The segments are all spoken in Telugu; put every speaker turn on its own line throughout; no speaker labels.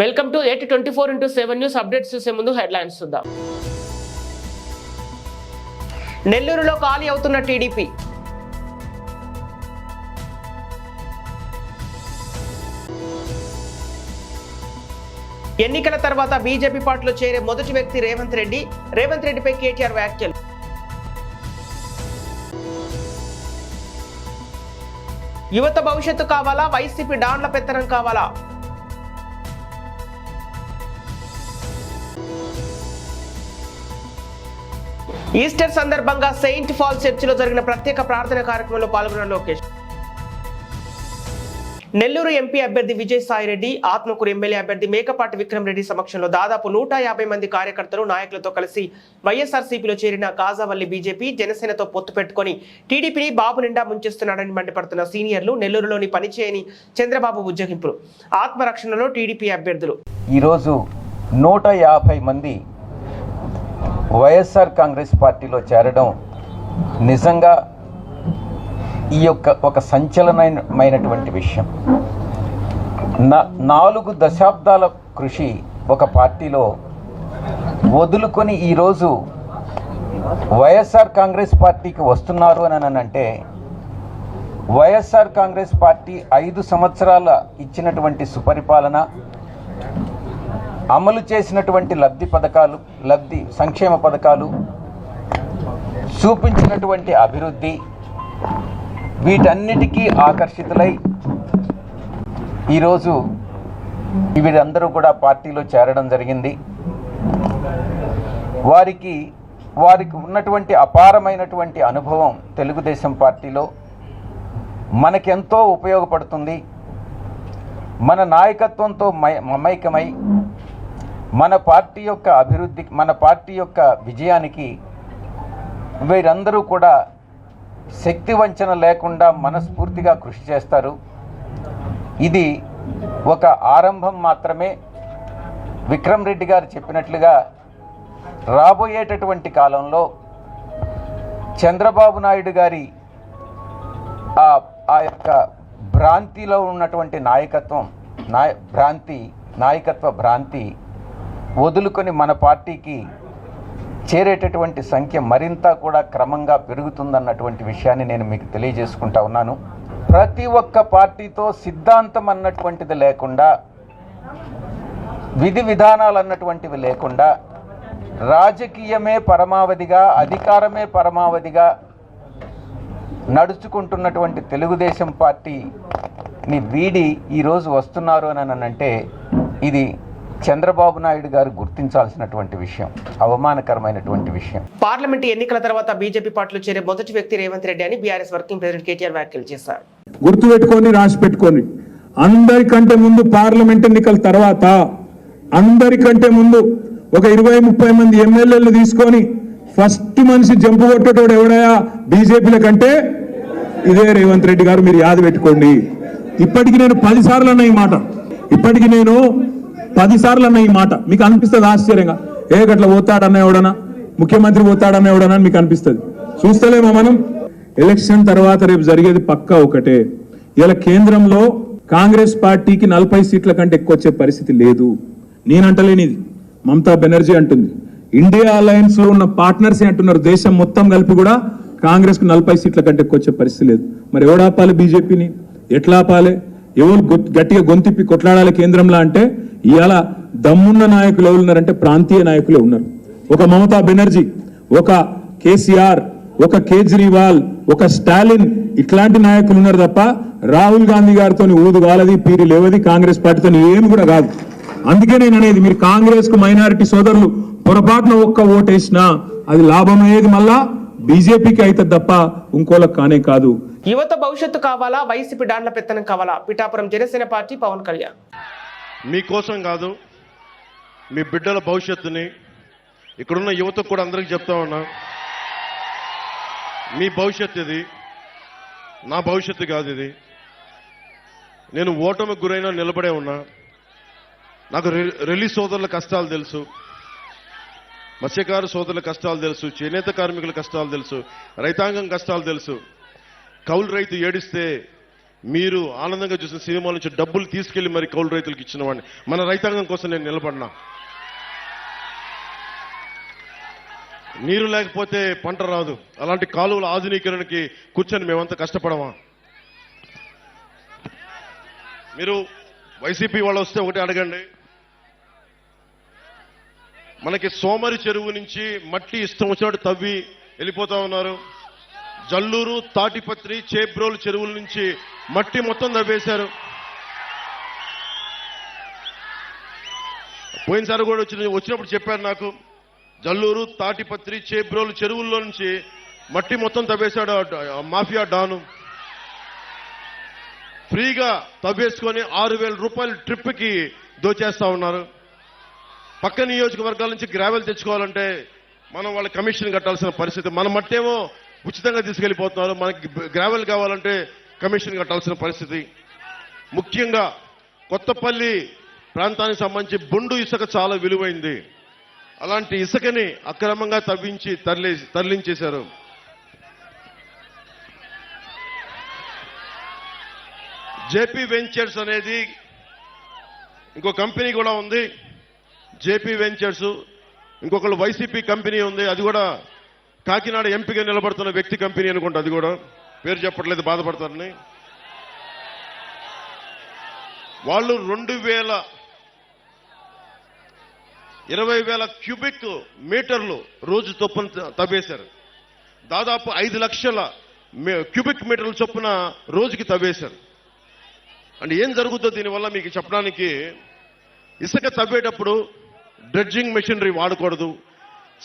వెల్కమ్ టు 824/7 న్యూస్ అప్డేట్స్ చూసే ముందు హెడ్లైన్స్ చూద్దాం. నెల్లూరులో ఖాళీ అవుతున్న టీడీపీ. ఎన్నికల తర్వాత బీజేపీ పార్టీలో చేరే మొదటి వ్యక్తి రేవంత్ రెడ్డి. రేవంత్ రెడ్డిపై కేటీఆర్ వ్యాఖ్యలు. యువత భవిష్యత్తు కావాలా, వైసీపీ డాన్ల పెత్తనం కావాలా? ఈస్టర్ సందర్భంగా సెయింట్ పాల్ చర్చిలో జరిగిన ప్రత్యేక ప్రార్థన కార్యక్రమంలో పాల్గొన్న లోకేష్. నెల్లూరు ఎంపీ అభ్యర్థి విజయసాయిరెడ్డి, ఆత్మకూరు ఎమ్మెల్యే అభ్యర్థి మేకపాటి విక్రమ్ రెడ్డి సమక్షంలో దాదాపు 150 మంది కార్యకర్తలు, నాయకులతో కలిసి వైఎస్ఆర్సీపీలో చేరిన కాజావల్లి బీజేపీ జనసేనతో పొత్తు పెట్టుకుని టీడీపీని బాబు నిండా ముంచేస్తున్నాడని మండిపడుతున్న సీనియర్లు, నెల్లూరులోని పనిచేయని చంద్రబాబు ఉజ్జగింపులు, ఆత్మరక్షణలో టీడీపీ అభ్యర్థులు.
ఈరోజు 150 మంది వైఎస్ఆర్ కాంగ్రెస్ పార్టీలో చేరడం నిజంగా ఈ యొక్క ఒక సంచలనమైనటువంటి విషయం. 4 దశాబ్దాల కృషి ఒక పార్టీలో వదులుకొని ఈరోజు వైఎస్ఆర్ కాంగ్రెస్ పార్టీకి వస్తున్నారు అని అంటే, వైఎస్ఆర్ కాంగ్రెస్ పార్టీ 5 సంవత్సరాల ఇచ్చినటువంటి సుపరిపాలన, అమలు చేసినటువంటి సంక్షేమ పథకాలు, చూపించినటువంటి అభివృద్ధి, వీటన్నిటికీ ఆకర్షితులై ఈరోజు వీరందరూ కూడా పార్టీలో చేరడం జరిగింది. వారికి ఉన్నటువంటి అపారమైనటువంటి అనుభవం తెలుగుదేశం పార్టీలో మనకెంతో ఉపయోగపడుతుంది. మన నాయకత్వంతో మమైకమై మన పార్టీ యొక్క అభివృద్ధి, మన పార్టీ యొక్క విజయానికి వీరందరూ కూడా శక్తి వంచన లేకుండా మనస్ఫూర్తిగా కృషి చేస్తారు. ఇది ఒక ఆరంభం మాత్రమే. విక్రమ్ రెడ్డి గారు చెప్పినట్లుగా రాబోయేటటువంటి కాలంలో చంద్రబాబు నాయుడు గారి ఆ యొక్క భ్రాంతిలో ఉన్నటువంటి నాయకత్వ భ్రాంతి వదులుకొని మన పార్టీకి చేరేటటువంటి సంఖ్య మరింత కూడా క్రమంగా పెరుగుతుందన్నటువంటి విషయాన్ని నేను మీకు తెలియజేసుకుంటా ఉన్నాను. ప్రతి ఒక్క పార్టీతో సిద్ధాంతం అన్నటువంటిది లేకుండా, విధి విధానాలు అన్నటువంటివి లేకుండా, రాజకీయమే పరమావధిగా, అధికారమే పరమావధిగా నడుచుకుంటున్నటువంటి తెలుగుదేశం పార్టీని వీడి ఈరోజు వస్తున్నారు అని అంటే ఇది చంద్రబాబు నాయుడు గారు గుర్తించాల్సినటువంటి విషయం, అవమానకరమైనటువంటి విషయం.
పార్లమెంట్ ఎన్నికల తర్వాత బీజేపీ పార్టీలో చేరే మొదటి వ్యక్తి రేవంత్ రెడ్డి అని బీఆర్ఎస్ వర్కింగ్ ప్రెసిడెంట్ కేటీఆర్ వ్యాఖ్యలు చేశారు.
గుర్తుపెట్టుకొని, రాసి పెట్టుకొని, అందరికంటే ముందు పార్లమెంట్ ఎన్నికల తర్వాత అందరికంటే ముందు ఒక 20-30 మంది ఎమ్మెల్యేలు తీసుకొని ఫస్ట్ మనిషి జంపు కొట్టేటోడు ఎవడయా బీజేపీల కంటే ఇదే రేవంత్ రెడ్డి గారు. మీరు యాద పెట్టుకోండి. ఇప్పటికి నేను 10 సార్లు అన్న ఈ మాట. మీకు అనిపిస్తుంది ఆశ్చర్యంగా, గట్లా పోతాడన్న ఎవడనా, ముఖ్యమంత్రి పోతాడన్న ఎవడనా అని మీకు అనిపిస్తుంది. చూస్తలేమో మనం. ఎలక్షన్ తర్వాత రేపు జరిగేది పక్కా ఒకటే. ఇలా కేంద్రంలో కాంగ్రెస్ పార్టీకి 40 సీట్ల కంటే ఎక్కువ వచ్చే పరిస్థితి లేదు. నేనంటలేనిది, మమతా బెనర్జీ అంటుంది. ఇండియా అలయన్స్ లో ఉన్న పార్ట్నర్స్ అంటున్నారు, దేశం మొత్తం కలిపి కూడా కాంగ్రెస్ కు 40 సీట్ల కంటే ఎక్కువ వచ్చే పరిస్థితి లేదు. మరి ఎవడాపాలి బీజేపీని? ఎట్లా ఆపాలి? ఎవరు గట్టిగా గొంతిప్పి కొట్లాడాలి కేంద్రంలో అంటే, ఇవాళ దమ్మున్న నాయకులు ఎవరు ఉన్నారంటే ప్రాంతీయ నాయకులే ఉన్నారు. ఒక మమతా బెనర్జీ, ఒక కేసీఆర్, ఒక కేజ్రీవాల్, ఒక స్టాలిన్, ఇట్లాంటి నాయకులు ఉన్నారు తప్ప రాహుల్ గాంధీ గారితో ఊదు కాలది, పీరి లేవది, కాంగ్రెస్ పార్టీతో ఏమి కూడా కాదు. అందుకే నేను అనేది, మీరు కాంగ్రెస్ కు మైనారిటీ సోదరులు పొరపాటున ఒక్క ఓటేసినా అది లాభమయ్యేది మళ్ళా బీజేపీకి అయితే తప్ప ఇంకోలకు కానే కాదు.
యువత భవిష్యత్తు కావాలా, వైసీపీ డాన్ల పెత్తనం కావాలా? పిఠాపురం జనసేన పార్టీ పవన్ కళ్యాణ్.
మీకోసం కాదు, మీ బిడ్డల భవిష్యత్తుని ఇక్కడున్న యువతకు కూడా అందరికీ చెప్తా ఉన్నా, మీ భవిష్యత్తు ఇది, నా భవిష్యత్తు కాదు ఇది. నేను ఓటమికి గురైనా నిలబడే ఉన్నా. నాకు రిలీజ్ సోదరుల కష్టాలు తెలుసు, మత్స్యకార సోదరుల కష్టాలు తెలుసు, చేనేత కార్మికుల కష్టాలు తెలుసు, రైతాంగం కష్టాలు తెలుసు. కౌలు రైతు ఏడిస్తే మీరు ఆనందంగా చూసిన సినిమాల నుంచి డబ్బులు తీసుకెళ్లి మరి కౌలు రైతులకు ఇచ్చిన వాడిని. మన రైతాంగం కోసం నేను నిలబడినా. నీరు లేకపోతే పంట రాదు. అలాంటి కాలువల ఆధునీకరణకి కూర్చొని మేమంతా కష్టపడమా? మీరు వైసీపీ వాళ్ళు వస్తే ఒకటి అడగండి. మనకి సోమరి చెరువు నుంచి మట్టి ఇష్టం వచ్చినట్టు తవ్వి వెళ్ళిపోతా ఉన్నారు. జల్లూరు, తాటిపత్రి, చేబ్రోలు చెరువుల నుంచి మట్టి మొత్తం తవ్వేశారు. పోయినసారి కూడా వచ్చినప్పుడు చెప్పారు నాకు, జల్లూరు, తాటిపత్రి, చేబ్రోలు చెరువుల్లో నుంచి మట్టి మొత్తం తవ్వేశాడు మాఫియా డాను. ఫ్రీగా తవ్వేసుకొని 6,000 రూపాయల ట్రిప్కి దోచేస్తా ఉన్నారు. పక్క నియోజకవర్గాల నుంచి గ్రావెల్ తెచ్చుకోవాలంటే మనం వాళ్ళ కమిషన్ కట్టాల్సిన పరిస్థితి. మన మట్టేమో ఉచితంగా తీసుకెళ్లిపోతున్నారు. మనకి గ్రావెల్ కావాలంటే కమిషన్ కట్టాల్సిన పరిస్థితి. ముఖ్యంగా కొత్తపల్లి ప్రాంతానికి సంబంధించి బొండు ఇసుక చాలా విలువైంది. అలాంటి ఇసుకని అక్రమంగా తవ్వించి తరలించేశారు. జేపీ వెంచర్స్ అనేది ఇంకో కంపెనీ కూడా ఉంది. జేపీ వెంచర్స్, ఇంకొకళ్ళు వైసీపీ కంపెనీ ఉంది. అది కూడా కాకినాడ ఎంపీగా నిలబడుతున్న వ్యక్తి కంపెనీ అనుకుంటా. అది కూడా పేరు చెప్పట్లేదు, బాధపడతారని. వాళ్ళు 20,000 క్యూబిక్ మీటర్లు రోజు చొప్పున తవ్వేశారు. దాదాపు 5 లక్షల క్యూబిక్ మీటర్ల చొప్పున రోజుకి తవ్వేశారు. అంటే ఏం జరుగుతుందో దీనివల్ల మీకు చెప్పడానికి, ఇసుక తవ్వేటప్పుడు డ్రెడ్జింగ్ మెషినరీ వాడకూడదు.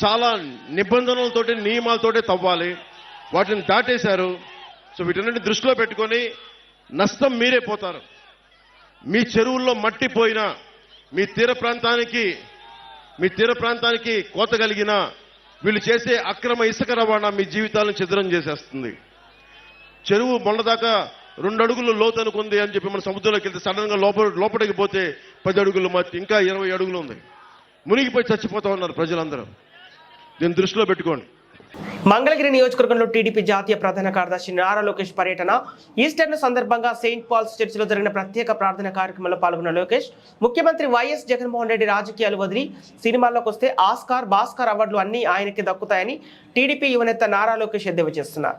చాలా నిబంధనలతోటి నియమాలతోటే తవ్వాలి. వాటిని దాటేశారు. సో వీటన్నిటిని దృష్టిలో పెట్టుకొని నష్టం మీరే పోతారు. మీ చెరువుల్లో మట్టి పోయినా, మీ తీర ప్రాంతానికి కోత కలిగినా, వీళ్ళు చేసే అక్రమ ఇసుక రవాణా మీ జీవితాలను ఛిద్రం చేసేస్తుంది. చెరువు మొన్నదాకా 2 అడుగులు లోతు అనుకుంది అని చెప్పి మన సముద్రంలోకి వెళ్తే సడన్ గా లోపలికి పోతే 10 అడుగులు మట్టి, ఇంకా 20 అడుగులు ఉంది. మునిగిపోయి చచ్చిపోతా ఉన్నారు ప్రజలందరూ. దీన్ని దృష్టిలో పెట్టుకోండి.
మంగళగిరి నియోజకవర్గంలో టీడీపీ జాతీయ ప్రధాన కార్యదర్శి నారా లోకేష్ పర్యటన. ఈస్టర్ సందర్భంగా సెయింట్ పాల్స్ చర్చిలో జరిగిన ప్రత్యేక ప్రార్థన కార్యక్రమంలో పాల్గొన్న లోకేష్, ముఖ్యమంత్రి వైఎస్ జగన్మోహన్ రెడ్డి రాజకీయాలు వదిలి సినిమాల్లోకి వస్తే ఆస్కార్, భాస్కర్ అవార్డులు అన్ని ఆయనకి దక్కుతాయని టీడీపీ యువనేత నారా లోకేష్ ఎద్దేవా చేస్తున్నారు.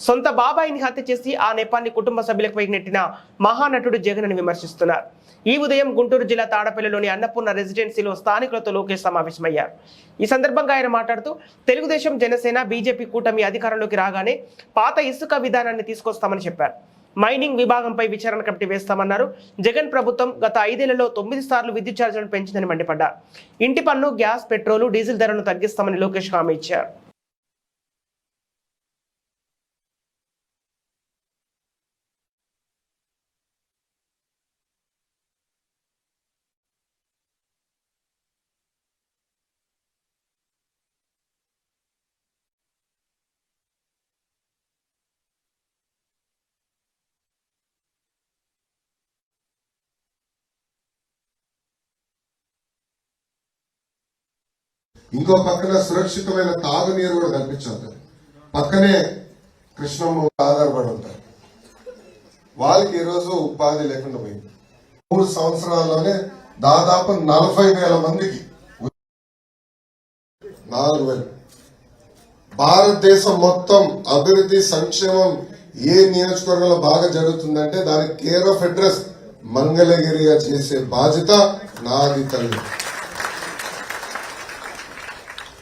సొంత బాబాయిని హత్య చేసి ఆ నెపాన్ని కుటుంబ సభ్యులపై నెట్టిన మహానటుడు జగన్ అని విమర్శిస్తున్నారు. ఈ ఉదయం గుంటూరు జిల్లా తాడపల్లిలోని అన్నపూర్ణ రెసిడెన్సీలో స్థానికులతో లోకేష్ సమావేశమయ్యారు. ఈ సందర్భంగా ఆయన మాట్లాడుతూ, తెలుగుదేశం, జనసేన, బీజేపీ కూటమి అధికారంలోకి రాగానే పాత ఇసుక విధానాన్ని తీసుకొస్తామని చెప్పారు. మైనింగ్ విభాగంపై విచారణ కమిటీ వేస్తామన్నారు. జగన్ ప్రభుత్వం గత 5 ఏళ్లలో 9 సార్లు విద్యుత్ ఛార్జీలను పెంచిందని మండిపడ్డారు. ఇంటి పన్ను, గ్యాస్, పెట్రోలు, డీజిల్ ధరలను తగ్గిస్తామని లోకేష్ హామీ ఇచ్చారు.
ఇంకో పక్కన సురక్షితమైన తాగునీరు కూడా కల్పించాలి. పక్కనే కృష్ణమ్మ ఆధారపడి ఉంటారు. వాళ్ళకి ఈరోజు ఉపాధి లేకుండా పోయింది. 3 సంవత్సరాల్లోనే దాదాపు 40,000 మందికి 4,000. భారతదేశం మొత్తం అభివృద్ధి, సంక్షేమం ఏ నియోజకవర్గంలో బాగా జరుగుతుందంటే దానికి కేర్ ఆఫ్ అడ్రస్ మంగళగిరిగా చేసే బాధ్యత నాది తల్లి.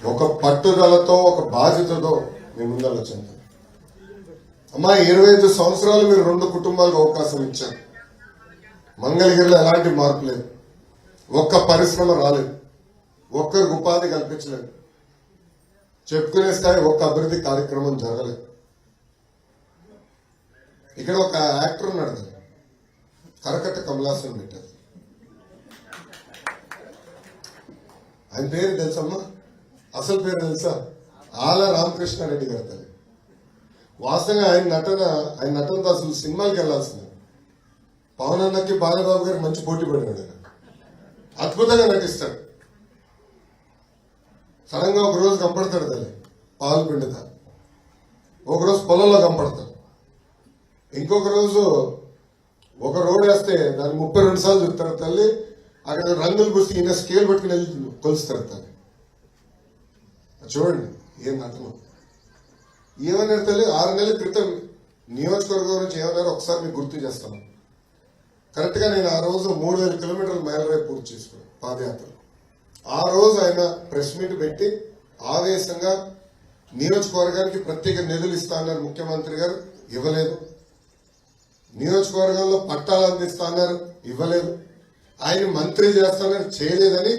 ఒక పట్టుదలతో, ఒక బాధ్యతతో మీ ముందర వచ్చింది. అమ్మా, 25 సంవత్సరాలు మీరు 2 కుటుంబాలకు అవకాశం ఇచ్చారు. మంగళగిరిలో ఎలాంటి మార్పు లేదు. ఒక్క పరిశ్రమ రాలేదు. ఒక్కరికి ఉపాధి కల్పించలేదు. చెప్పుకునే స్థాయి ఒక్క అభివృద్ధి కార్యక్రమం జరగలేదు. ఇక్కడ ఒక యాక్టర్ ఉన్నాడు, కరకట్ట కమలాసన్ పెట్టారు. ఆయన పేరు తెలుసమ్మా? అసలు పేరు తెలుసా? ఆల రామకృష్ణారెడ్డి గారు తల్లి. వాస్తవంగా ఆయన నటనతో అసలు సినిమాకి వెళ్లాల్సింది. పవన్ అన్నకి బాలబాబు గారికి మంచి పోటీ పడినాడు. అద్భుతంగా నటిస్తాడు. సడన్ గా ఒక రోజు కనపడతాడు తల్లి పాలు పిండుతా, ఒకరోజు పొలంలో కనపడతాడు, ఇంకొక రోజు ఒక రోడ్ వేస్తే దాన్ని 32 సార్లు చూస్తారు తల్లి. అక్కడ రంగులు పూసి ఈయన స్కేల్ పట్టుకుని వెళ్ళి కొలుస్తారు తల్లి. చూడండి ఏం అర్థం. ఏమన్నారు తల్లి 6 నెలల క్రితం నియోజకవర్గం గురించి ఏమన్నారో ఒకసారి మీకు గుర్తు చేస్తాను. కరెక్ట్ గా నేను ఆ రోజు 3000 కిలోమీటర్ల మైలురాయి పూర్తి చేసుకున్నాను పాదయాత్ర. ఆ రోజు ఆయన ప్రెస్ మీట్ పెట్టి ఆవేశంగా నియోజకవర్గానికి ప్రత్యేక నిధులు ఇస్తా అన్నారు ముఖ్యమంత్రి గారు, ఇవ్వలేదు. నియోజకవర్గంలో పట్టాలు అందిస్తా అన్నారు, ఇవ్వలేదు. ఆయన మంత్రి చేస్తానని చేయలేదని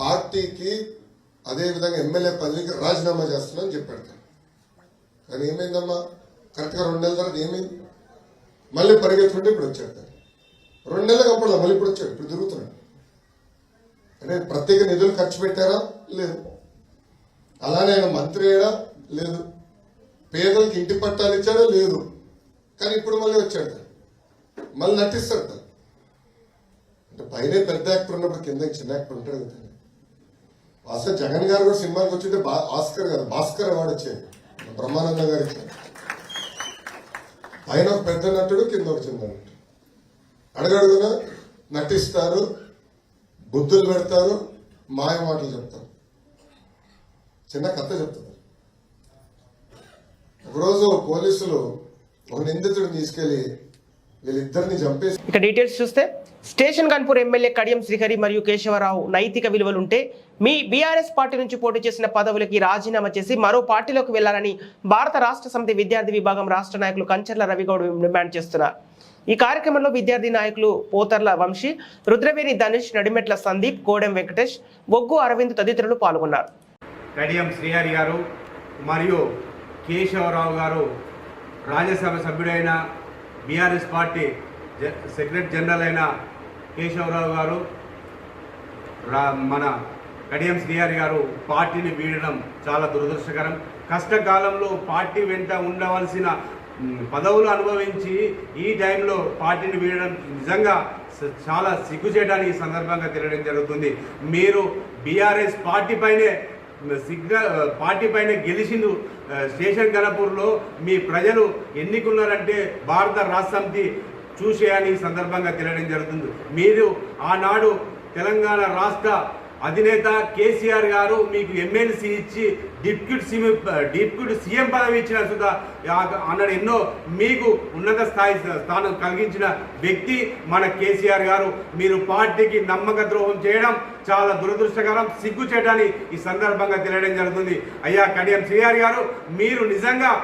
పార్టీకి అదేవిధంగా ఎమ్మెల్యే పదవికి రాజీనామా చేస్తానని చెప్పాడు. కానీ ఏమైందమ్మా, కరెక్ట్ గా 2 నెలల తర్వాత ఏమైంది? మళ్ళీ పరిగెత్తుంటే ఇప్పుడు వచ్చాడు. 2 నెలలకు అప్పుడు మళ్ళీ ఇప్పుడు వచ్చాడు, ఇప్పుడు తిరుగుతున్నాడు. అంటే ప్రత్యేక నిధులు ఖర్చు పెట్టారా? లేదు. అలానే ఆయన మంత్రి అయ్యాడా? లేదు. పేదలకు ఇంటి పట్టాలు ఇచ్చాడా? లేదు. కానీ ఇప్పుడు మళ్ళీ వచ్చాడు, మళ్ళీ నటిస్తాడు. అంటే పైన పెద్ద యాక్టర్ ఉన్నప్పుడు కింద చిన్న యాక్టర్ ఉంటాడు కదా. అసలు జగన్ గారు కూడా సినిమాకి వచ్చింటే ఆస్కర్ కదా, భాస్కర్ అవార్డు వచ్చేది, బ్రహ్మానందం గారు ఇచ్చారు. పైన ఒక పెద్ద నటుడు, కింద ఒక చిన్న నటుడు. అడగడుగున నటిస్తారు, బుద్ధులు పెడతారు, మాయ మాటలు చెప్తారు, చిన్న కథ చెప్తారు. ఒకరోజు పోలీసులు ఒక నిందితుడిని తీసుకెళ్లి వీళ్ళిద్దరిని చంపేసి.
ఇక డీటెయిల్స్ చూస్తే స్టేషన్ గన్పూర్ ఎమ్మెల్యే కడియం శ్రీహరి మరియు కేశవరావు నైతిక విలువలుంటే మీ బీఆర్ఎస్ పార్టీ నుంచి పోటీ చేసిన పదవులకి రాజీనామా చేసి మరో పార్టీలోకి వెళ్లాలని భారత రాష్ట్ర సమితి విద్యార్థి విభాగం రాష్ట్ర నాయకులు కంచర్ల రవిగౌడ్ డిమాండ్ చేస్తున్నారు. ఈ కార్యక్రమంలో విద్యార్థి నాయకులు పోతర్ల వంశీ, రుద్రవేణి ధనుష్, నడిమెట్ల సందీప్, కోడెం వెంకటేష్, బొగ్గు అరవింద్ తదితరులు పాల్గొన్నారు.
కడియం శ్రీహరి గారు మరియు కేశవరావు గారు రాజ్యసభ సభ్యుడైన బీఆర్ఎస్ పార్టీ సెక్రటరీ జనరల్ అయిన కేశవరావు గారు, మన కడియం శ్రీహరి గారు పార్టీని వీడడం చాలా దురదృష్టకరం. కష్టకాలంలో పార్టీ వెంట ఉండవలసిన పదవులు అనుభవించి ఈ టైంలో పార్టీని వీడడం నిజంగా చాలా సిగ్గుచేయడానికి సందర్భంగా తెలియడం జరుగుతుంది. మీరు బీఆర్ఎస్ పార్టీ పైనే గెలిచిండు. స్టేషన్ గణపూర్లో మీ ప్రజలు ఎన్నికున్నారంటే భారత రాష్ట్ర సమితి చూసేయని సందర్భంగా తెలియడం జరుగుతుంది. మీరు ఆనాడు తెలంగాణ రాష్ట్ర అధినేత కేసీఆర్ గారు మీకు ఎమ్మెల్సీ ఇచ్చి డిప్యూటీ సీఎం పదవి ఇచ్చిన సుధా అన్నాడు. ఎన్నో మీకు ఉన్నత స్థానం కలిగించిన వ్యక్తి మన కేసీఆర్ గారు. మీరు పార్టీకి నమ్మక ద్రోహం చేయడం చాలా దురదృష్టకరం, సిగ్గు చేయడాన్ని ఈ సందర్భంగా తెలియడం జరుగుతుంది. అయ్యా కడియం శ్రీహరి గారు, మీరు నిజంగా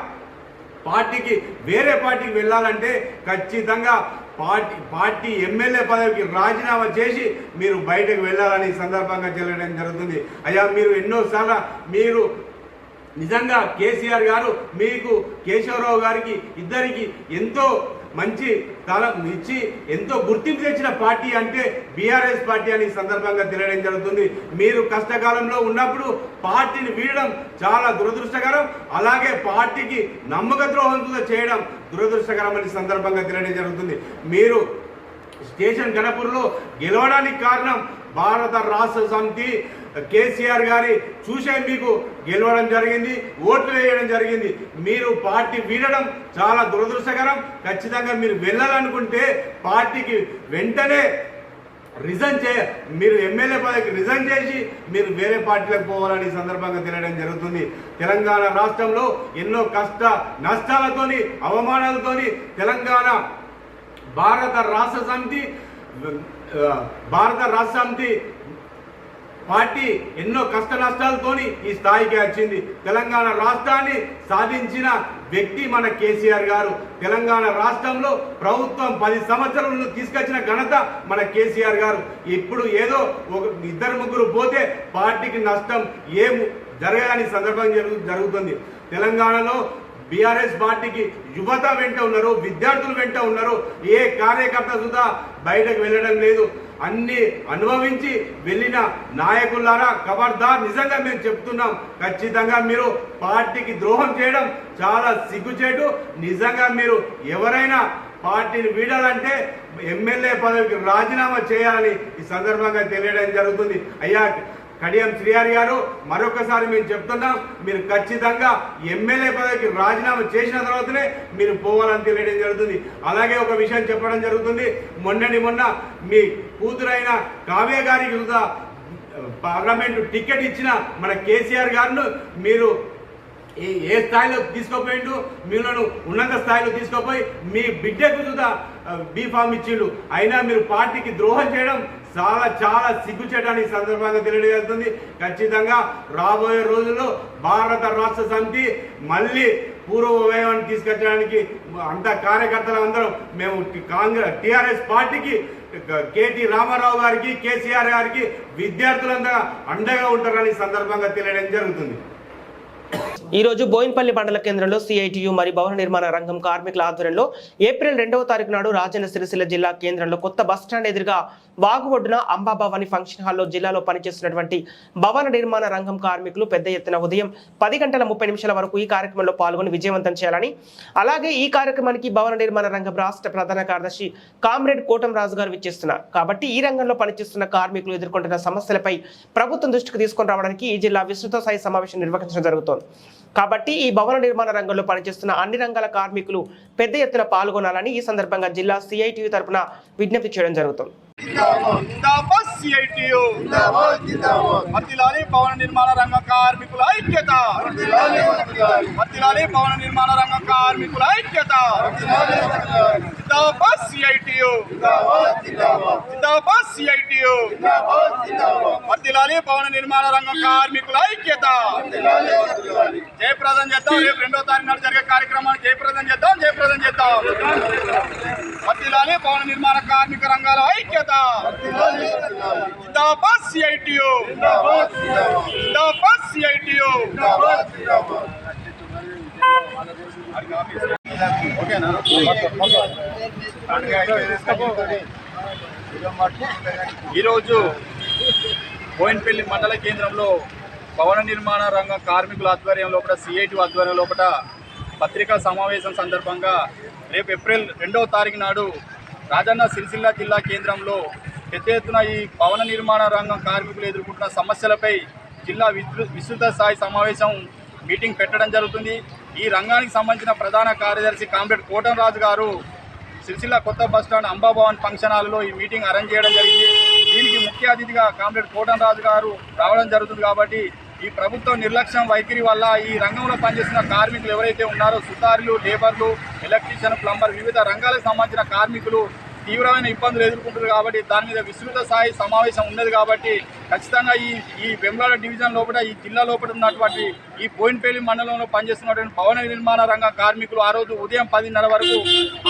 పార్టీకి వేరే పార్టీకి వెళ్ళాలంటే ఖచ్చితంగా పార్టీ ఎమ్మెల్యే పదవికి రాజీనామా చేసి మీరు బయటకు వెళ్ళాలని సందర్భంగా తెలియడం జరుగుతుంది. అయ్యా మీరు ఎన్నోసార్లు మీరు నిజంగా కేసీఆర్ గారు మీకు కేశవరావు గారికి ఇద్దరికి ఎంతో మంచి స్థలం ఇచ్చి ఎంతో గుర్తింపు తెచ్చిన పార్టీ అంటే బీఆర్ఎస్ పార్టీ అని సందర్భంగా తెలియడం జరుగుతుంది. మీరు కష్టకాలంలో ఉన్నప్పుడు పార్టీని వీడడం చాలా దురదృష్టకరం, అలాగే పార్టీకి నమ్మక ద్రోహంతో చేయడం దురదృష్టకరం అని సందర్భంగా తెలియడం జరుగుతుంది. మీరు స్టేషన్ గణపూర్లో గెలవడానికి కారణం భారత రాష్ట్ర సమితి కేసీఆర్ గారి చూసే మీకు గెలవడం జరిగింది, ఓట్లు వేయడం జరిగింది. మీరు పార్టీ వీడడం చాలా దురదృష్టకరం. ఖచ్చితంగా మీరు వెళ్ళాలనుకుంటే పార్టీకి వెంటనే మీరు ఎమ్మెల్యే పదవికి రిజైన్ చేసి మీరు వేరే పార్టీలకు పోవాలని సందర్భంగా తెలియడం జరుగుతుంది. తెలంగాణ రాష్ట్రంలో ఎన్నో నష్టాలతోని అవమానాలతోని తెలంగాణ భారత రాష్ట్ర సమితి పార్టీ ఎన్నో కష్ట నష్టాలతోని ఈ స్థాయికి వచ్చింది. తెలంగాణ రాష్ట్రాన్ని సాధించిన వ్యక్తి మన కేసీఆర్ గారు. తెలంగాణ రాష్ట్రంలో ప్రభుత్వం 10 సంవత్సరాలను తీసుకొచ్చిన ఘనత మన కేసీఆర్ గారు. ఇప్పుడు ఏదో 2-3 పోతే పార్టీకి నష్టం ఏం జరగాలని సందర్భం జరుగుతుంది. తెలంగాణలో బీఆర్ఎస్ పార్టీకి యువత వెంట ఉన్నారు, విద్యార్థులు వెంట ఉన్నారు. ఏ కార్యకర్త సుధా బయటకు వెళ్ళడం లేదు. అన్ని అనుభవించి వెళ్ళిన నాయకులారా ఖబర్దార్, నిజంగా మేము చెప్తున్నాం, ఖచ్చితంగా మీరు పార్టీకి ద్రోహం చేయడం చాలా సిగ్గుచేటు. నిజంగా మీరు ఎవరైనా పార్టీని వీడాలంటే ఎమ్మెల్యే పదవికి రాజీనామా చేయాలని ఈ సందర్భంగా తెలియడం జరుగుతుంది. అయ్యా కడియం శ్రీహరి గారు, మరొకసారి మేము చెప్తున్నాం, మీరు ఖచ్చితంగా ఎమ్మెల్యే పదవికి రాజీనామా చేసిన తర్వాతనే మీరు పోవాలని తెలియడం జరుగుతుంది. అలాగే ఒక విషయం చెప్పడం జరుగుతుంది, మొన్న మీ కూతురైన కావ్య గారికి కూడా పార్లమెంటు టికెట్ ఇచ్చిన మన కేసీఆర్ గారిను మీరు ఏ స్థాయిలో తీసుకోపోయిండు, మీలను ఉన్నత స్థాయిలో తీసుకోపోయి మీ బిడ్డకు కూడా బీఫామ్ ఇచ్చిండు. అయినా మీరు పార్టీకి ద్రోహం చేయడం చాలా సిగ్గుచేటని సందర్భంగా తెలియజేస్తుంది. ఖచ్చితంగా రాబోయే రోజుల్లో భారత రాష్ట్ర సమితి మళ్ళీ పూర్వ వైభవాన్ని తీసుకొచ్చడానికి అంత కార్యకర్తలు అందరం మేము టీఆర్ఎస్ పార్టీకి, కేటీ రామారావు గారికి, కేసీఆర్ గారికి విద్యార్థులంతా అండగా ఉంటారని సందర్భంగా తెలియడం జరుగుతుంది.
ఈ రోజు బోయిన్పల్లి మండల కేంద్రంలో సిఐటియు మరియు భవన నిర్మాణ రంగం కార్మికుల ఆధ్వర్యంలో ఏప్రిల్ 2వ తారీఖు నాడు రాజన్న సిరిసిల్ల జిల్లా కేంద్రంలో కొత్త బస్టాండ్ ఎదురుగా వాగు ఒడ్డున అంబాభవాని ఫంక్షన్ హాల్లో జిల్లాలో పనిచేస్తున్నటువంటి భవన నిర్మాణ రంగం కార్మికులు పెద్ద ఎత్తున ఉదయం 10:30 వరకు ఈ కార్యక్రమంలో పాల్గొని విజయవంతం చేయాలని, అలాగే ఈ కార్యక్రమానికి భవన నిర్మాణ రంగం రాష్ట్ర ప్రధాన కార్యదర్శి కామ్రేడ్ కోటం రాజు గారు విచ్చేస్తున్నారు. కాబట్టి ఈ రంగంలో పనిచేస్తున్న కార్మికులు ఎదుర్కొంటున్న సమస్యలపై ప్రభుత్వం దృష్టికి తీసుకొని రావడానికి ఈ జిల్లా విస్తృత స్థాయి సమావేశం నిర్వహించడం జరుగుతోంది. కాబట్టి ఈ భవన నిర్మాణ రంగంలో పనిచేస్తున్న అన్ని రంగాల కార్మికులు పెద్ద ఎత్తున పాల్గొనాలని ఈ సందర్భంగా జిల్లా సిఐటియు తరపున విజ్ఞప్తి చేయడం జరుగుతుంది.
భవన నిర్మాణ రంగ కార్మికుల ఐక్యత, భవన నిర్మాణ రంగ కార్మికుల ఐక్యత, సిఐటియు, సిఐటియు, భవన నిర్మాణ రంగ కార్మికుల ఐక్యత జయప్రదం చేద్దాం. రేపు 2వ తారీఖు నాడు జరిగే కార్యక్రమాన్ని జయప్రదం చేద్దాం. భవన నిర్మాణ కార్మిక రంగాల ఐక్యత, సిఐటియు, సిఐటియు. ఈరోజు బోయిన్పల్లి మండల కేంద్రంలో భవన నిర్మాణ రంగ కార్మికుల ఆధ్వర్యం లోపల, సిఐటి ఆధ్వర్యం లోపల పత్రికా సమావేశం సందర్భంగా రేపు ఏప్రిల్ 2వ తారీఖు నాడు రాజన్న సిరిసిల్ల జిల్లా కేంద్రంలో పెద్ద ఎత్తున ఈ భవన నిర్మాణ రంగం కార్మికులు ఎదుర్కొంటున్న సమస్యలపై జిల్లా విస్తృత స్థాయి సమావేశం మీటింగ్ పెట్టడం జరుగుతుంది. ఈ రంగానికి సంబంధించిన ప్రధాన కార్యదర్శి కామ్రేడ్ కోటం రాజు గారు సిరిసిల్ల కొత్త బస్టాండ్ అంబాభవన్ ఫంక్షన్ హాల్లో ఈ మీటింగ్ అరేంజ్ చేయడం జరిగింది. దీనికి ముఖ్య అతిథిగా కామ్రేడ్ కోటం రాజు గారు రావడం జరుగుతుంది. కాబట్టి ఈ ప్రభుత్వం నిర్లక్ష్యం వైఖరి వల్ల ఈ రంగంలో పనిచేస్తున్న కార్మికులు ఎవరైతే ఉన్నారో, సుతారులు, లేబర్లు, ఎలక్ట్రీషియన్, ప్లంబర్, వివిధ రంగాలకు సంబంధించిన కార్మికులు తీవ్రమైన ఇబ్బందులు ఎదుర్కొంటారు. కాబట్టి దాని మీద విస్తృత స్థాయి సమావేశం ఉన్నది. కాబట్టి ఖచ్చితంగా ఈ వెమ్లాడ డివిజన్ లోపల, ఈ జిల్లా లోపల ఉన్నటువంటి ఈ బోయిన్పల్లి మండలంలో పనిచేస్తున్నటువంటి భవన నిర్మాణ రంగ కార్మికులు ఆ రోజు ఉదయం 10:30 వరకు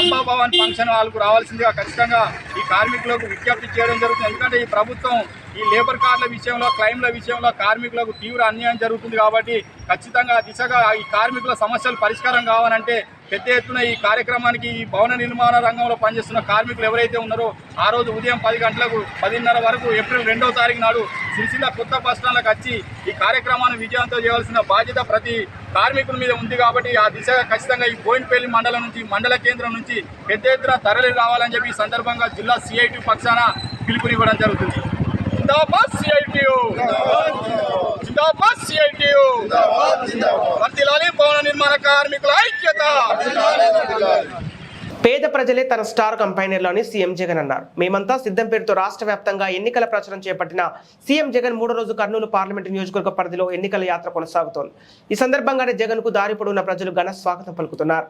అంబాభవన్ ఫంక్షన్ హాల్కు రావాల్సిందిగా ఖచ్చితంగా ఈ కార్మికులకు విజ్ఞప్తి చేయడం జరుగుతుంది. ఎందుకంటే ఈ ప్రభుత్వం ఈ లేబర్ కార్డుల విషయంలో, క్లైమ్ల విషయంలో కార్మికులకు తీవ్ర అన్యాయం జరుగుతుంది. కాబట్టి ఖచ్చితంగా దిశగా ఈ కార్మికుల సమస్యలు పరిష్కారం కావాలంటే పెద్ద ఎత్తున ఈ కార్యక్రమానికి ఈ భవన నిర్మాణ రంగంలో పనిచేస్తున్న కార్మికులు ఎవరైతే ఉన్నారో ఆ రోజు ఉదయం 10 గంటలకు 10:30 వరకు ఏప్రిల్ 2వ తారీఖు నాడు సిరిసిల్ల కొత్త బస్టాండ్లకు వచ్చి ఈ కార్యక్రమాన్ని విజయవంతం చేయాల్సిన బాధ్యత ప్రతి కార్మికుల మీద ఉంది. కాబట్టి ఆ దిశగా ఖచ్చితంగా ఈ బోయిన్పల్లి మండలం నుంచి, మండల కేంద్రం నుంచి పెద్ద ఎత్తున తరలి రావాలని చెప్పి ఈ సందర్భంగా జిల్లా సిఐటి పక్షాన పిలుపునివ్వడం జరుగుతుంది. భవన నిర్మాణ కార్మికుల ఐక్యత.
పేద ప్రజలే తన స్టార్ కంపైనర్లోని సీఎం జగన్ అన్నారు. మేమంతా సిద్ధం పేరుతో రాష్ట్ర వ్యాప్తంగా ఎన్నికల ప్రచారం చేపట్టిన సీఎం జగన్ 3వ రోజు కర్నూలు పార్లమెంటు నియోజకవర్గ పరిధిలో ఎన్నికల యాత్ర కొనసాగుతోంది. ఈ సందర్భంగానే జగన్ కు దారి పొడవున ప్రజలు ఘన స్వాగతం పలుకుతున్నారు.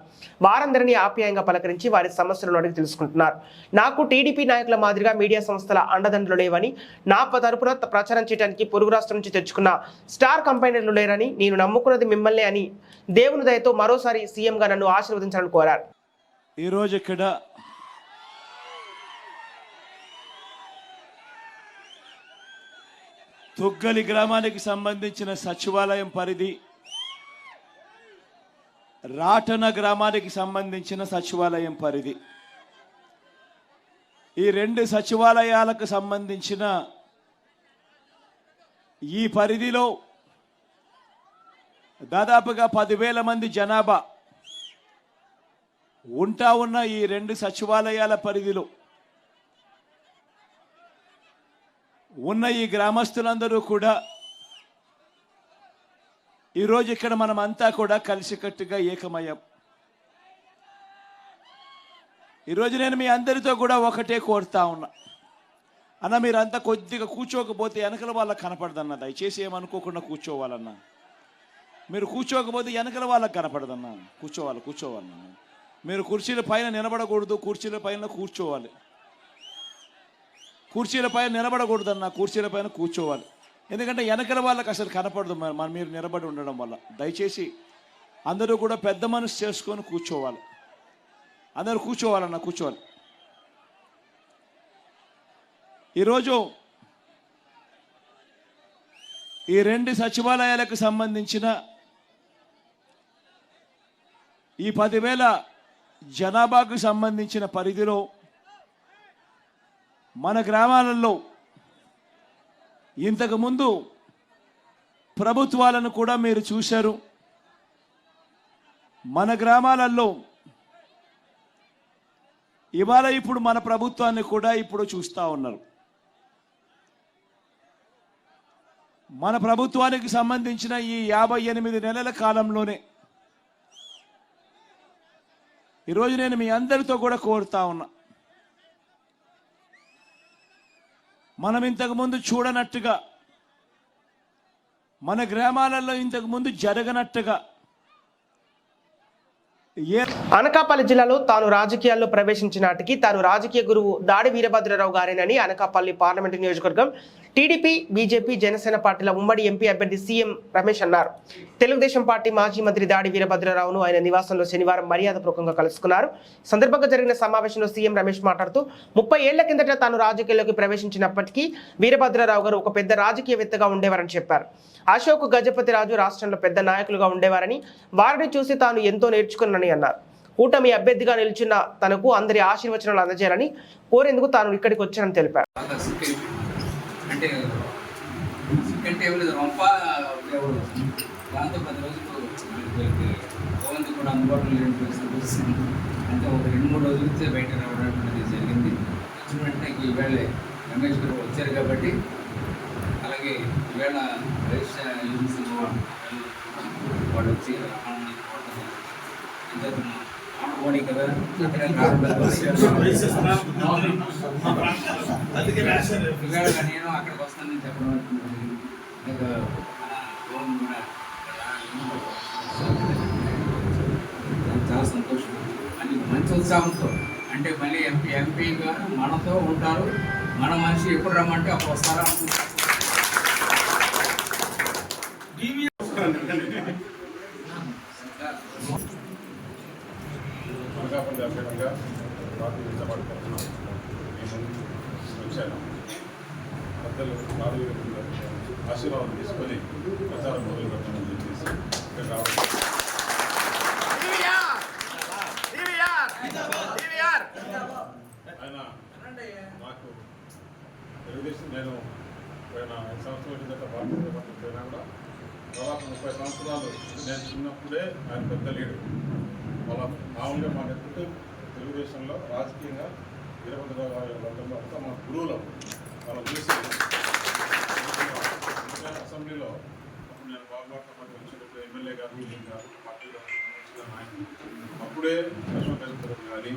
వారందరినీ ఆప్యాయంగా పలకరించి వారి సమస్యలను అడిగి తెలుసుకుంటున్నారు. నాకు టీడీపీ నాయకుల మాదిరిగా మీడియా సంస్థల అండదండలు లేవని, నా తరపున ప్రచారం చేయడానికి పొరుగు రాష్ట్రం నుంచి తెచ్చుకున్న స్టార్ కంపైనర్లు లేరని, నేను నమ్ముకున్నది మిమ్మల్ని అని దేవుని దయతో మరోసారి సీఎంగా నన్ను ఆశీర్వదించాలని కోరారు.
ఈరోజు ఇక్కడ తుగ్గలి గ్రామానికి సంబంధించిన సచివాలయం పరిధి, రాటన గ్రామానికి సంబంధించిన సచివాలయం పరిధి, ఈ 2 సచివాలయాలకు సంబంధించిన ఈ పరిధిలో దాదాపుగా 10,000 మంది జనాభా ఉన్న ఈ 2 సచివాలయాల పరిధిలో ఉన్న ఈ గ్రామస్తులందరూ కూడా ఈరోజు ఇక్కడ మనమంతా కూడా కలిసికట్టుగా ఏకమయ్యాం. ఈరోజు నేను మీ అందరితో కూడా ఒకటే కోరుతా ఉన్నా, అన్న మీరంతా కొద్దిగా కూర్చోకపోతే వెనకల వాళ్ళకి కనపడదన్న, దయచేసి ఏమనుకోకుండా కూర్చోవాలన్నా. మీరు కూర్చోకపోతే వెనకల వాళ్ళకి కనపడదన్నా. కూర్చోవాలన్నా. మీరు కుర్చీల పైన నిలబడకూడదు, కుర్చీల పైన కూర్చోవాలి. కుర్చీల పైన నిలబడకూడదన్నా, కుర్చీల పైన కూర్చోవాలి. ఎందుకంటే వెనకల వాళ్ళకి అసలు కనపడదు మీరు నిలబడి ఉండడం వల్ల. దయచేసి అందరూ కూడా పెద్ద మనసు చేసుకొని కూర్చోవాలి. అందరూ కూర్చోవాలన్నా, కూర్చోవాలి. ఈరోజు ఈ 2 సచివాలయాలకు సంబంధించిన ఈ 10,000 జనాభాకు సంబంధించిన పరిధిలో మన గ్రామాలలో ఇంతకుముందు ప్రభుత్వాలను కూడా మీరు చూశారు. మన గ్రామాలలో ఇవాళ ఇప్పుడు మన ప్రభుత్వాన్ని కూడా ఇప్పుడు చూస్తూ ఉన్నారు. మన ప్రభుత్వానికి సంబంధించిన ఈ 58 నెలల కాలంలోనే ఈరోజు నేను మీ అందరితో కూడా కోరుతా ఉన్నా, మనం ఇంతకుముందు చూడనట్టుగా, మన గ్రామాలలో ఇంతకుముందు జరగనట్టుగా
అనకాపల్లి జిల్లాలో తాను రాజకీయాల్లో ప్రవేశించిన నాటికి తాను రాజకీయ గురువు దాడి వీరభద్రరావు గారేనని అనకాపల్లి పార్లమెంటు నియోజకవర్గం టీడీపీ, బీజేపీ, జనసేన పార్టీల ఉమ్మడి ఎంపీ అభ్యర్థి సీఎం రమేష్ అన్నారు. తెలుగుదేశం పార్టీ మాజీ మంత్రి దాడి వీరభద్రరావును ఆయన నివాసంలో శనివారం మర్యాదపూర్వకంగా కలుసుకున్నారు. సందర్భంగా జరిగిన సమావేశంలో సీఎం రమేష్ మాట్లాడుతూ 30 ఏళ్ల కిందట తాను రాజకీయాల్లోకి ప్రవేశించినప్పటికీ వీరభద్రరావు గారు ఒక పెద్ద రాజకీయవేత్తగా ఉండేవారని చెప్పారు. అశోక్ గజపతిరాజు రాష్ట్రంలో పెద్ద నాయకులుగా ఉండేవారని, వారిని చూసి తాను ఎంతో నేర్చుకున్నానని అన్నారు. కూటమి అభ్యర్థిగా నిలిచిన తనకు అందరి ఆశీర్వచనాలు అందజేయాలని కోరేందుకు తాను ఇక్కడికి వచ్చానని తెలిపారు.
అంటే చికెన్ టేబుల్ రొంప దాంతో 10 రోజులు ఓవెన్ కూడా అందుబాటులో లేని పరిస్థితి వచ్చింది. అంటే ఒక 2-3 రోజులతో బయట రావడం అనేది జరిగింది. వచ్చిన వెంటనే ఈవేళ రమేష్ గారు వచ్చారు కాబట్టి, అలాగే ఈవేళ వాళ్ళు వచ్చి పోనీ కదా నేను అక్కడికి వస్తానని చెప్పడం చాలా సంతోషం. అని మంచి ఉత్సాహంతో, అంటే మళ్ళీ ఎంపీగా మనతో ఉంటారు, మన మనిషి ఎప్పుడు రమ్మంటే అప్పుడు వస్తారా అనుకుంటారు.
అనకాపల్లి అభ్యర్థిగా ప్రాతినిధ్యపడుతున్నాం. వచ్చాను. పెద్దలు ఆశీర్వాదం తీసుకొని ప్రచారం మొదలు పెట్టమని చెప్పేసి ఇక్కడ రావడం. ఆయన నాకు తెలుగుదేశం, నేను 5 సంవత్సరాల కిందట భారతీయ పార్టీ పోయినా కూడా దాదాపు 30 సంవత్సరాలు నేను చిన్నప్పుడే ఆయన పెద్ద లీడర్. వాళ్ళ మామూలుగా మా నెత్తుకు తెలుగుదేశంలో రాజకీయంగా వీరభద్రరావు గారి వర్గంలో అంతా మా గురువులు. వాళ్ళ చూసి అసెంబ్లీలో నేను బాగుబాటుతో పాటు వచ్చినప్పుడు ఎమ్మెల్యే గారు పార్టీలో నాయకులు అప్పుడే అశోక్ గజపతిరావు కానీ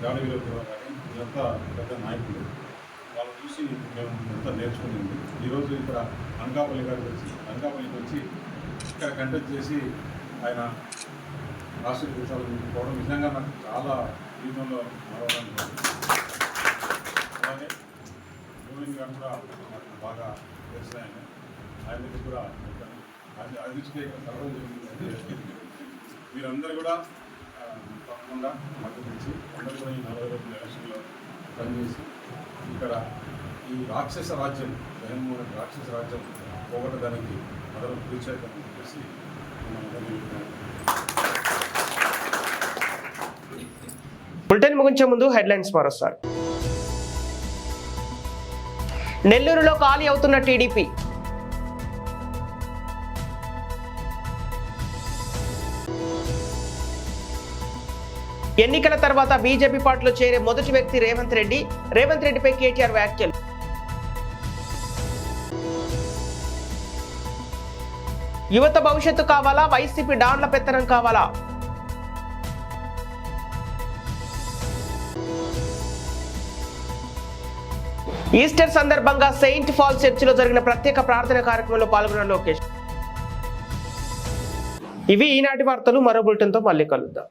దాడి వీరభద్రరావు కానీ వీళ్ళంతా పెద్ద నాయకులు. వాళ్ళు చూసి మేము ఎంత నేర్చుకునింది. ఈరోజు ఇక్కడ అనకాపల్లికి వచ్చి ఇక్కడ కంటెక్ట్ చేసి ఆయన ఆశీర్వదించాలని పోవడం నిజంగా నాకు చాలా జీవితంలో మరవడానికి. అలాగే గోవింద్ గారు కూడా నాకు బాగా తెలిసిన ఆయన దగ్గర కూడా అది సర్వం జరిగింది. మీరందరూ కూడా తప్పకుండా మద్దతు ఇచ్చి అందరూ కూడా ఈ 40 రోజుల ఎలక్షన్లో పనిచేసి ఇక్కడ ఈ రాక్షస రాజ్యం, జగన్మోహన్ రాక్షస రాజ్యం పోగొట్టడానికి మొదలు కృషి చెప్పేసి
బులెటిన్ ముగించే ముందు హెడ్లైన్స్ మరోసారి. నెల్లూరులో ఖాళీ అవుతున్న టీడీపీ. ఎన్నికల తర్వాత బీజేపీ పార్టీలో చేరే మొదటి వ్యక్తి రేవంత్ రెడ్డి. రేవంత్ రెడ్డిపై కేటీఆర్ వ్యాఖ్యలు. యువత భవిష్యత్తు కావాలా, వైసీపీ డాన్ల పెత్తనం కావాలా? ఈస్టర్ సందర్భంగా సెయింట్ ఫాల్ చర్చిలో జరిగిన ప్రత్యేక ప్రార్థన కార్యక్రమంలో పాల్గొన్న లోకేష్. ఇవి ఈనాటి వార్తలు. మరో బులెటిన్తో మళ్ళీ కలుద్దాం.